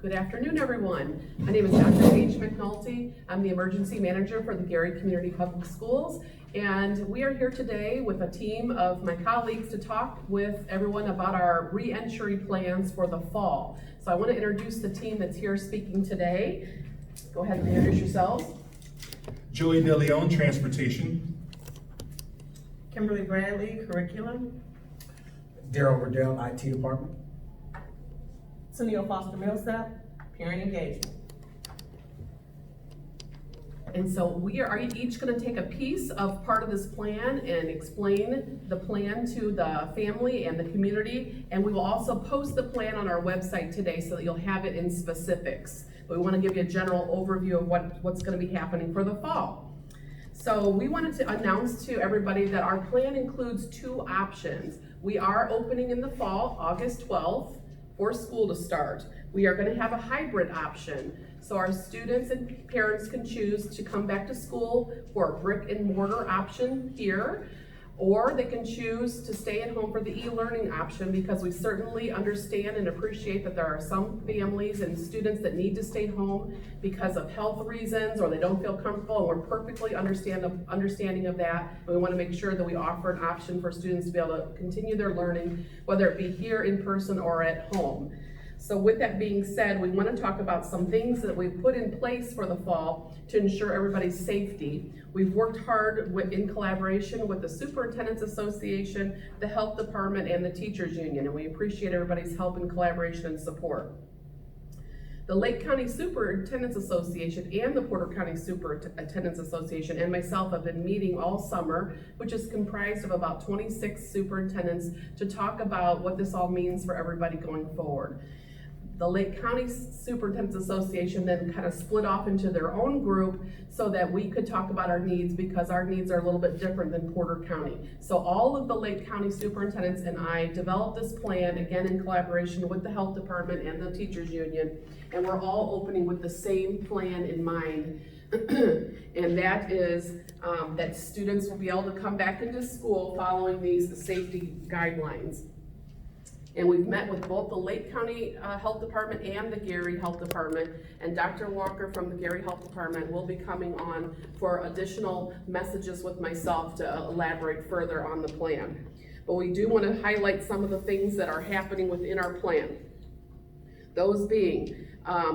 Good afternoon, everyone. My name is Dr. Paige McNulty. I'm the emergency manager for the Gary Community Public Schools, and we are here today with a team of my colleagues to talk with everyone about our re-entry plans for the fall. So I want to introduce the team that's here speaking today. Go ahead and introduce yourselves. Joey DeLeon, Transportation. Kimberly Bradley, Curriculum. Daryl Riddell, IT Department. Sunil Foster Millsap, Parent Engagement. And so we are each going to take a piece of part of this plan and explain the plan to the family and the community. And we will also post the plan on our website today so that you'll have it in specifics. But we want to give you a general overview of what's going to be happening for the fall. So we wanted to announce to everybody that our plan includes two options. We are opening in the fall, August 12th, for school to start. We are going to have a hybrid option. So our students and parents can choose to come back to school for a brick and mortar option here, or they can choose to stay at home for the e-learning option, because we certainly understand and appreciate that there are some families and students that need to stay home because of health reasons, or they don't feel comfortable, and we're perfectly understanding of that. And we want to make sure that we offer an option for students to be able to continue their learning, whether it be here in person or at home. So with that being said, we want to talk about some things that we've put in place for the fall to ensure everybody's safety. We've worked hard in collaboration with the Superintendent's Association, the Health Department, and the Teachers Union, and we appreciate everybody's help and collaboration and support. The Lake County Superintendent's Association and the Porter County Superintendent's Association and myself have been meeting all summer, which is comprised of about 26 superintendents, to talk about what this all means for everybody going forward. The Lake County Superintendent's Association then kind of split off into their own group so that we could talk about our needs, because our needs are a little bit different than Porter County. So all of the Lake County superintendents and I developed this plan, again in collaboration with the Health Department and the Teachers Union, and we're all opening with the same plan in mind. And that is that students will be able to come back into school following these safety guidelines. And we've met with both the Lake County Health Department and the Gary Health Department, and Dr. Walker from the Gary Health Department will be coming on for additional messages with myself to elaborate further on the plan. But we do want to highlight some of the things that are happening within our plan. Those being,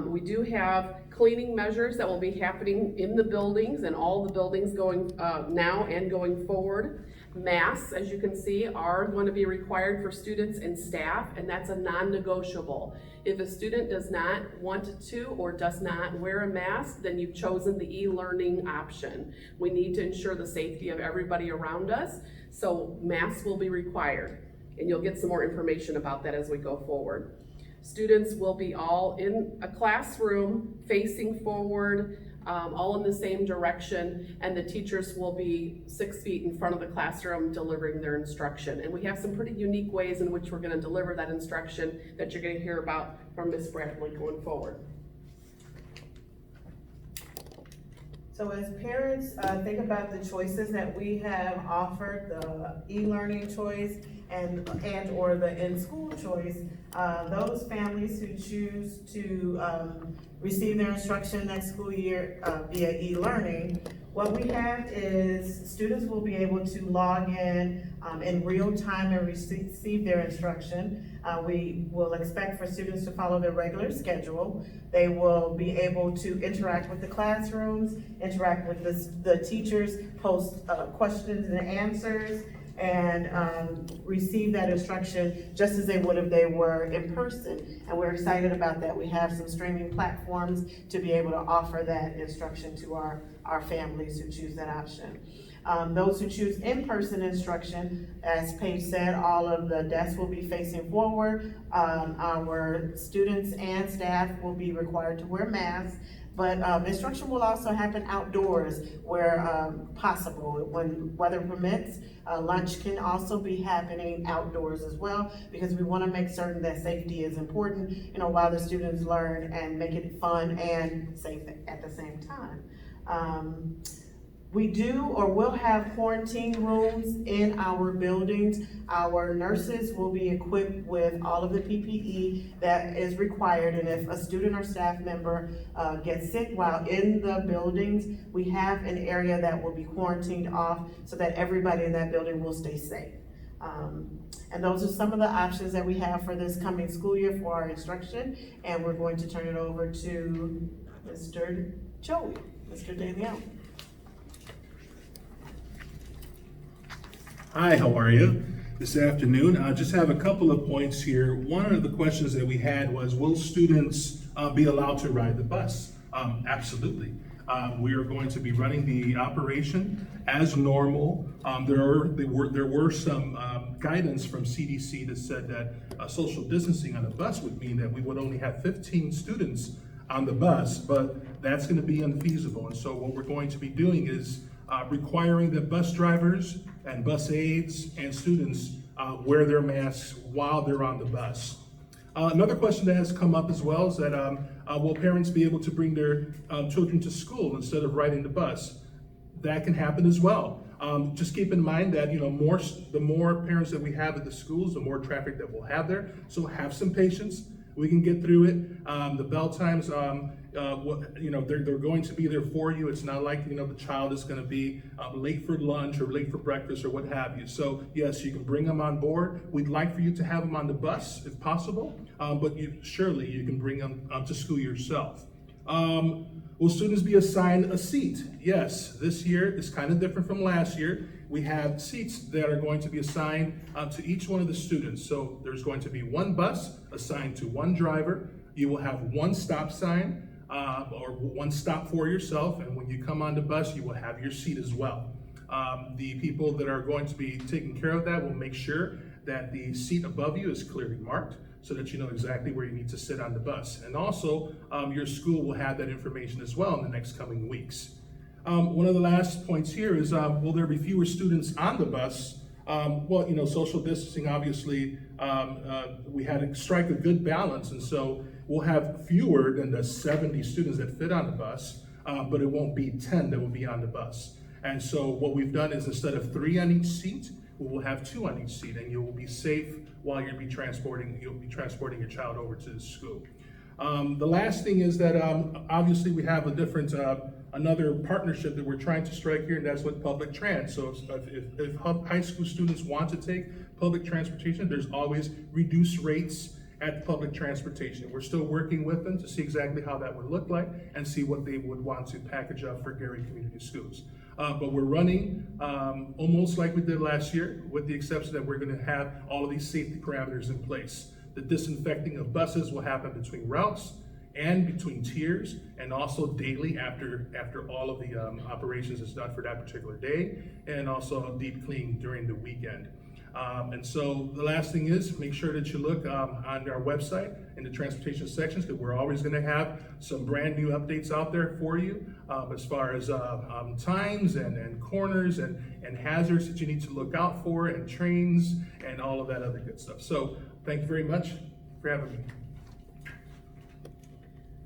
we do have cleaning measures that will be happening in the buildings and all the buildings going now and going forward. Masks, as you can see, are going to be required for students and staff, and that's a non-negotiable. If a student does not want to or does not wear a mask, then you've chosen the e-learning option. We need to ensure the safety of everybody around us, so masks will be required, and you'll get some more information about that as we go forward. Students will be all in a classroom facing forward, all in the same direction, and the teachers will be 6 feet in front of the classroom delivering their instruction. And we have some pretty unique ways in which we're going to deliver that instruction that you're going to hear about from Ms. Bradley going forward. So as parents think about the choices that we have offered, the e-learning choice and or the in-school choice, those families who choose to receive their instruction next school year via e-learning, what we have is students will be able to log in real time and receive their instruction. We will expect for students to follow their regular schedule. They will be able to interact with the classrooms, interact with the teachers, post questions and answers, and receive that instruction just as they would if they were in person. And we're excited about that. We have some streaming platforms to be able to offer that instruction to our families who choose that option. Those who choose in-person instruction, as Paige said, all of the desks will be facing forward. Our students and staff will be required to wear masks. But instruction will also happen outdoors where possible. When weather permits, lunch can also be happening outdoors as well, because we want to make certain that safety is important, while the students learn, and make it fun and safe at the same time. We do or will have quarantine rooms in our buildings. Our nurses will be equipped with all of the PPE that is required, and if a student or staff member gets sick while in the buildings, we have an area that will be quarantined off so that everybody in that building will stay safe. And those are some of the options that we have for this coming school year for our instruction, and we're going to turn it over to Mr. Joey, Mr. DeLeon. Hi, how are you this afternoon? I just have a couple of points here. One of the questions that we had was, will students be allowed to ride the bus? Absolutely. We are going to be running the operation as normal. There were some guidance from CDC that said that social distancing on a bus would mean that we would only have 15 students on the bus, but that's going to be unfeasible. And so what we're going to be doing is requiring that bus drivers and bus aides and students wear their masks while they're on the bus. Another question that has come up as well is that will parents be able to bring their children to school instead of riding the bus? That can happen as well. Just keep in mind that the more parents that we have at the schools, the more traffic that we'll have there. So have some patience. We can get through it. The bell times, they're going to be there for you. It's not like the child is going to be late for lunch or late for breakfast or what have you. So yes, you can bring them on board. We'd like for you to have them on the bus if possible, but surely you can bring them to school yourself. Will students be assigned a seat? Yes, this year is kind of different from last year. We have seats that are going to be assigned to each one of the students. So there's going to be one bus assigned to one driver. You will have one stop sign or one stop for yourself. And when you come on the bus, you will have your seat as well. The people that are going to be taking care of that will make sure that the seat above you is clearly marked, so that you know exactly where you need to sit on the bus. And also, your school will have that information as well in the next coming weeks. One of the last points here is, will there be fewer students on the bus? Social distancing, obviously, we had to strike a good balance, and so we'll have fewer than the 70 students that fit on the bus, but it won't be 10 that will be on the bus. And so what we've done is, instead of 3 on each seat, we will have 2 on each seat, and you will be safe while you'll be transporting your child over to the school. The last thing is that obviously we have a different, another partnership that we're trying to strike here, and that's with public trans. So if high school students want to take public transportation, there's always reduced rates at public transportation. We're still working with them to see exactly how that would look like and see what they would want to package up for Gary Community Schools. But we're running almost like we did last year, with the exception that we're going to have all of these safety parameters in place. The disinfecting of buses will happen between routes and between tiers, and also daily after all of the operations is done for that particular day, and also deep clean during the weekend. And so the last thing is, make sure that you look on our website in the transportation sections, because we're always going to have some brand new updates out there for you as far as times and corners and hazards that you need to look out for, and trains and all of that other good stuff. So thank you very much for having me.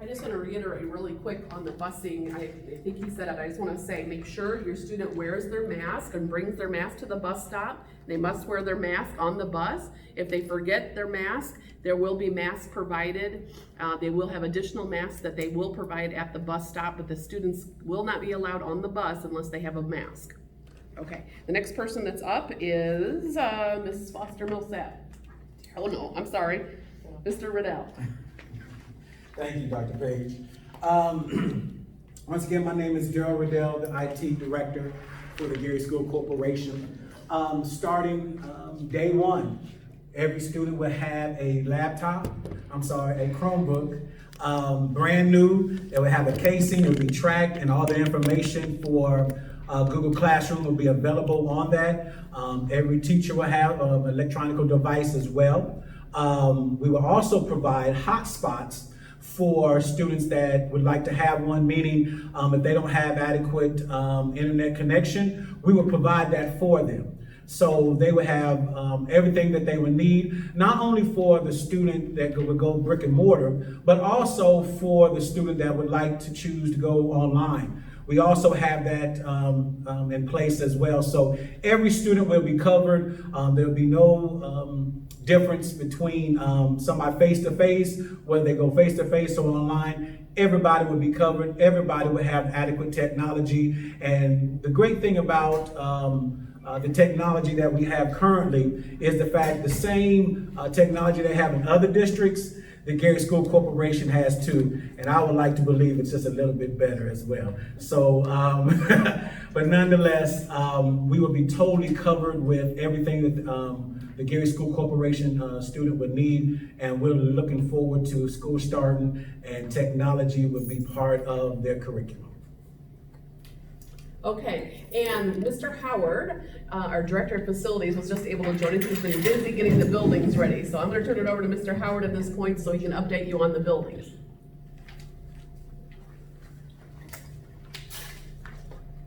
I just want to reiterate really quick on the busing. I think he said it. I just want to say, make sure your student wears their mask and brings their mask to the bus stop. They must wear their mask on the bus. If they forget their mask, there will be masks provided. They will have additional masks that they will provide at the bus stop, but the students will not be allowed on the bus unless they have a mask. Okay, the next person that's up is Mrs. Foster Millsap. Oh no, I'm sorry, Mr. Riddell. Thank you, Dr. Page. Once again, my name is Daryl Riddell, the IT Director for the Gary School Corporation. Starting day one, every student will have a Chromebook, brand new. They will have a casing, it will be tracked, and all the information for Google Classroom will be available on that. Every teacher will have an electronic device as well. We will also provide hotspots for students that would like to have one, meaning if they don't have adequate internet connection, we will provide that for them. So they would have everything that they would need, not only for the student that would go brick and mortar, but also for the student that would like to choose to go online. We also have that in place as well. So every student will be covered. There'll be no difference between somebody face-to-face, whether they go face-to-face or online. Everybody would be covered. Everybody would have adequate technology. And the great thing about the technology that we have currently is the fact the same technology they have in other districts, the Gary School Corporation has too. And I would like to believe it's just a little bit better as well. So, but nonetheless, we will be totally covered with everything that the Gary School Corporation student would need. And we're looking forward to school starting, and technology will be part of their curriculum. Okay, and Mr. Howard, our Director of Facilities, was just able to join us. He's been busy getting the buildings ready. So I'm gonna turn it over to Mr. Howard at this point so he can update you on the buildings.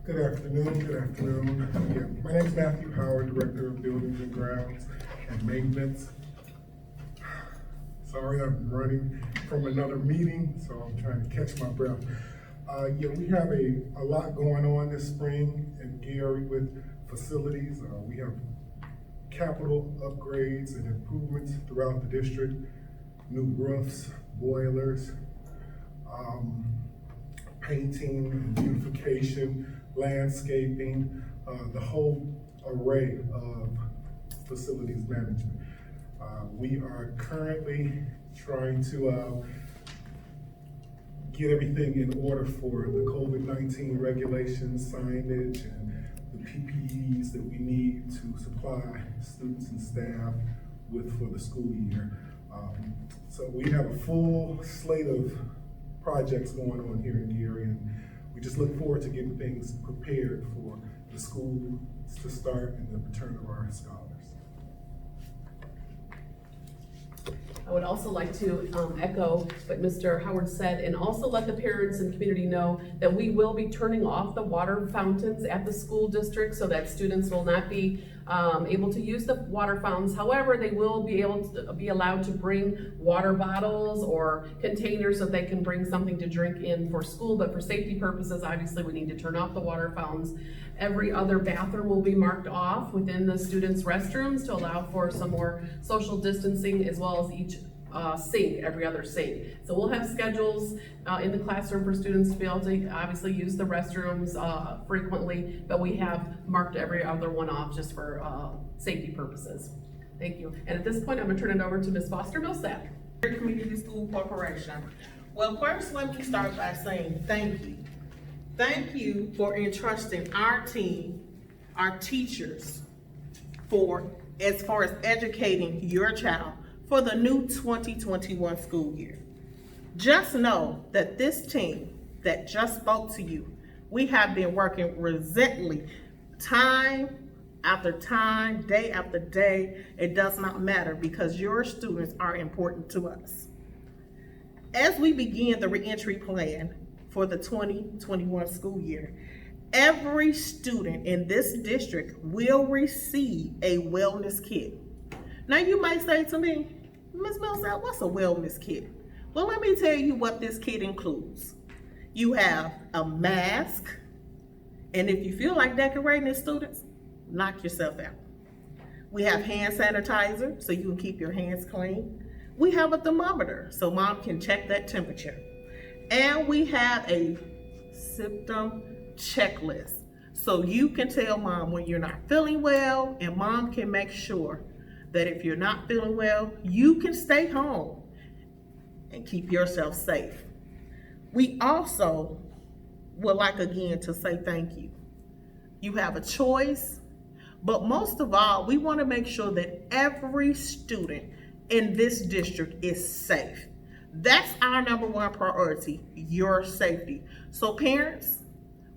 Good afternoon. Yeah, my name is Matthew Howard, Director of Buildings and Grounds and Maintenance. Sorry, I'm running from another meeting, so I'm trying to catch my breath. Yeah, we have a lot going on this spring in Gary with facilities. We have capital upgrades and improvements throughout the district, new roofs, boilers, painting and beautification, landscaping, the whole array of facilities management. We are currently trying to get everything in order for the COVID-19 regulations, signage, and the PPEs that we need to supply students and staff with for the school year. So we have a full slate of projects going on here in Gary, and we just look forward to getting things prepared for the school to start and the return of our scholars. I would also like to echo what Mr. Howard said, and also let the parents and community know that we will be turning off the water fountains at the school district so that students will not be able to use the water fountains. However, they will be able to be allowed to bring water bottles or containers so they can bring something to drink in for school. But for safety purposes, obviously, we need to turn off the water fountains. Every other bathroom will be marked off within the students' restrooms to allow for some more social distancing, as well as each sink, every other sink. So we'll have schedules in the classroom for students to be able to obviously use the restrooms frequently, but we have marked every other one off just for safety purposes. Thank you. And at this point, I'm gonna turn it over to Ms. Foster Millsap. Community School Corporation. Well, first, let me start by saying thank you. Thank you for entrusting our team, our teachers, as far as educating your child for the new 2021 school year. Just know that this team that just spoke to you, we have been working relentlessly, time after time, day after day. It does not matter, because your students are important to us. As we begin the reentry plan for the 2021 school year, every student in this district will receive a wellness kit. Now you might say to me, Ms. Millsap, what's a wellness kit? Well, let me tell you what this kit includes. You have a mask, and if you feel like decorating as students, knock yourself out. We have hand sanitizer, so you can keep your hands clean. We have a thermometer, so mom can check that temperature. And we have a symptom checklist, so you can tell mom when you're not feeling well, and mom can make sure that if you're not feeling well, you can stay home and keep yourself safe. We also would like again to say thank you. You have a choice, but most of all, we want to make sure that every student in this district is safe. That's our number one priority, your safety. So parents,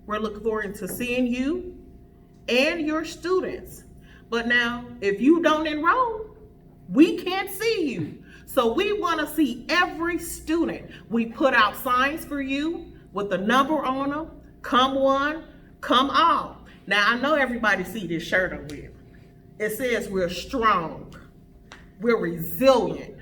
we're looking forward to seeing you and your students. But now, if you don't enroll, we can't see you. So we want to see every student. We put out signs for you with a number on them. Come one, come all. Now, I know everybody see this shirt I'm wearing. It says we're strong, we're resilient,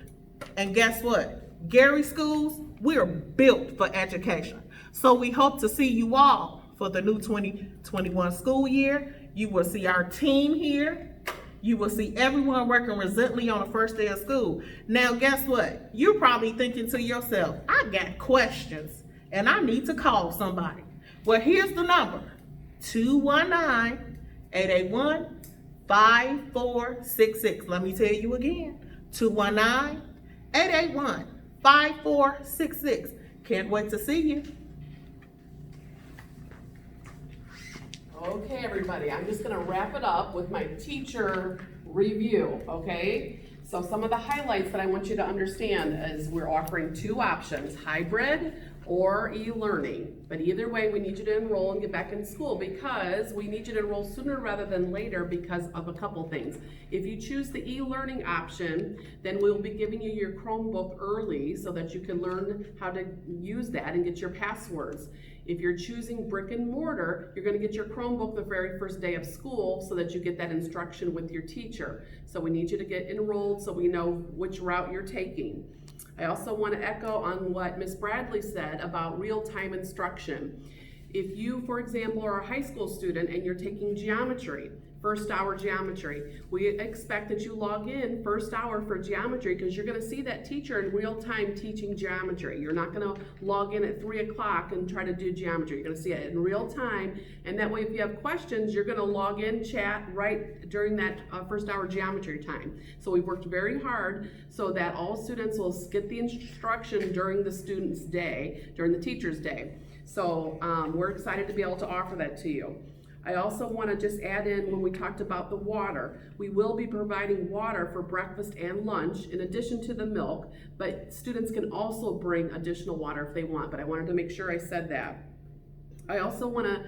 and guess what? Gary schools, we're built for education. So we hope to see you all for the new 2021 school year. You will see our team here. You will see everyone working resolutely on the first day of school. Now, guess what? You're probably thinking to yourself, I got questions and I need to call somebody. Well, here's the number, 219-881-5466. Let me tell you again, 219-881-5466. Can't wait to see you. Okay, everybody, I'm just gonna wrap it up with my teacher review, okay? So some of the highlights that I want you to understand is we're offering 2 options, hybrid or e-learning. But either way, we need you to enroll and get back in school because we need you to enroll sooner rather than later because of a couple things. If you choose the e-learning option, then we'll be giving you your Chromebook early so that you can learn how to use that and get your passwords. If you're choosing brick and mortar, you're gonna get your Chromebook the very first day of school so that you get that instruction with your teacher. So we need you to get enrolled so we know which route you're taking. I also want to echo on what Ms. Bradley said about real-time instruction. If you, for example, are a high school student and you're taking geometry, first hour geometry, we expect that you log in first hour for geometry because you're going to see that teacher in real time teaching geometry. You're not going to log in at 3 o'clock and try to do geometry. You're going to see it in real time, and that way if you have questions, you're going to log in, chat right during that first hour geometry time. So we've worked very hard so that all students will get the instruction during the student's day, during the teacher's day. So we're excited to be able to offer that to you. I also want to just add in when we talked about the water, we will be providing water for breakfast and lunch in addition to the milk, but students can also bring additional water if they want, but I wanted to make sure I said that. I also want to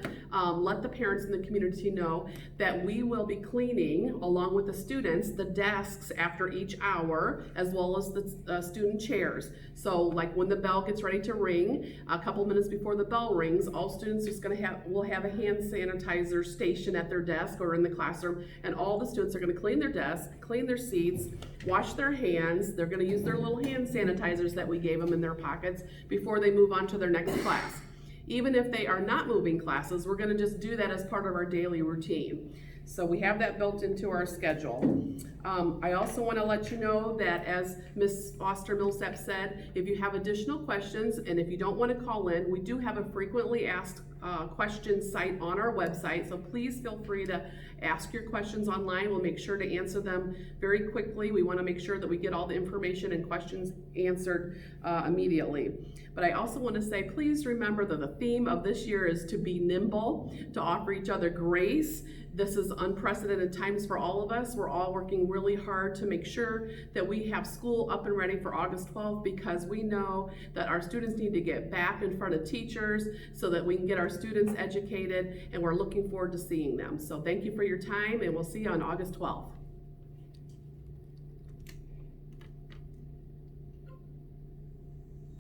let the parents in the community know that we will be cleaning, along with the students, the desks after each hour, as well as the student chairs. So like when the bell gets ready to ring, a couple minutes before the bell rings, all students will have a hand sanitizer station at their desk or in the classroom, and all the students are going to clean their desks, clean their seats, wash their hands. They're going to use their little hand sanitizers that we gave them in their pockets before they move on to their next class. Even if they are not moving classes, we're gonna just do that as part of our daily routine. So we have that built into our schedule. I also wanna let you know that, as Ms. Foster Millsap said, if you have additional questions and if you don't wanna call in, we do have a frequently asked questions site on our website, so please feel free to ask your questions online. We'll make sure to answer them very quickly. We wanna make sure that we get all the information and questions answered immediately. But I also wanna say, please remember that the theme of this year is to be nimble, to offer each other grace. This is unprecedented times for all of us. We're all working really hard to make sure that we have school up and ready for August 12th because we know that our students need to get back in front of teachers so that we can get our students educated, and we're looking forward to seeing them. So thank you for your time, and we'll see you on August 12th.